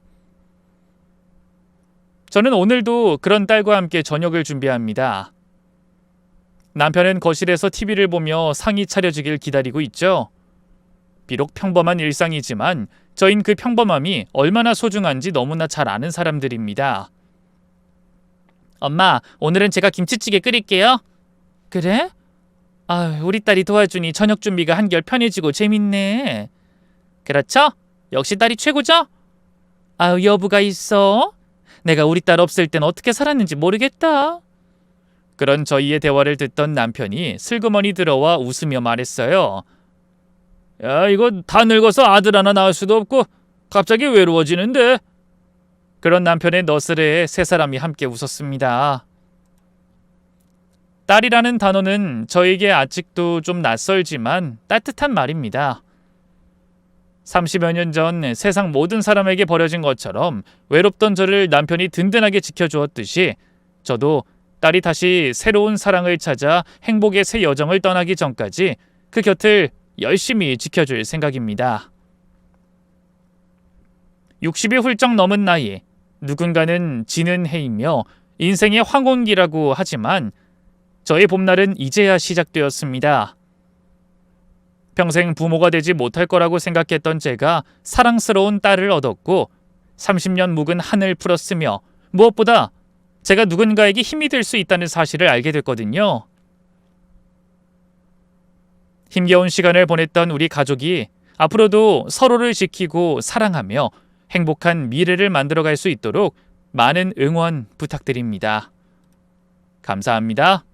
저는 오늘도 그런 딸과 함께 저녁을 준비합니다. 남편은 거실에서 TV를 보며 상이 차려지길 기다리고 있죠. 비록 평범한 일상이지만 저흰 그 평범함이 얼마나 소중한지 너무나 잘 아는 사람들입니다. 엄마, 오늘은 제가 김치찌개 끓일게요. 그래? 우리 딸이 도와주니 저녁 준비가 한결 편해지고 재밌네. 그렇죠? 역시 딸이 최고죠? 여부가 있어? 내가 우리 딸 없을 땐 어떻게 살았는지 모르겠다. 그런 저희의 대화를 듣던 남편이 슬그머니 들어와 웃으며 말했어요. 야, 이거 다 늙어서 아들 하나 낳을 수도 없고 갑자기 외로워지는데. 그런 남편의 너스레에 세 사람이 함께 웃었습니다. 딸이라는 단어는 저에게 아직도 좀 낯설지만 따뜻한 말입니다. 30여 년 전 세상 모든 사람에게 버려진 것처럼 외롭던 저를 남편이 든든하게 지켜주었듯이 저도 딸이 다시 새로운 사랑을 찾아 행복의 새 여정을 떠나기 전까지 그 곁을 열심히 지켜줄 생각입니다. 60이 훌쩍 넘은 나이, 누군가는 지는 해이며 인생의 황혼기라고 하지만 저의 봄날은 이제야 시작되었습니다. 평생 부모가 되지 못할 거라고 생각했던 제가 사랑스러운 딸을 얻었고 30년 묵은 한을 풀었으며 무엇보다 제가 누군가에게 힘이 될 수 있다는 사실을 알게 됐거든요. 힘겨운 시간을 보냈던 우리 가족이 앞으로도 서로를 지키고 사랑하며 행복한 미래를 만들어갈 수 있도록 많은 응원 부탁드립니다. 감사합니다.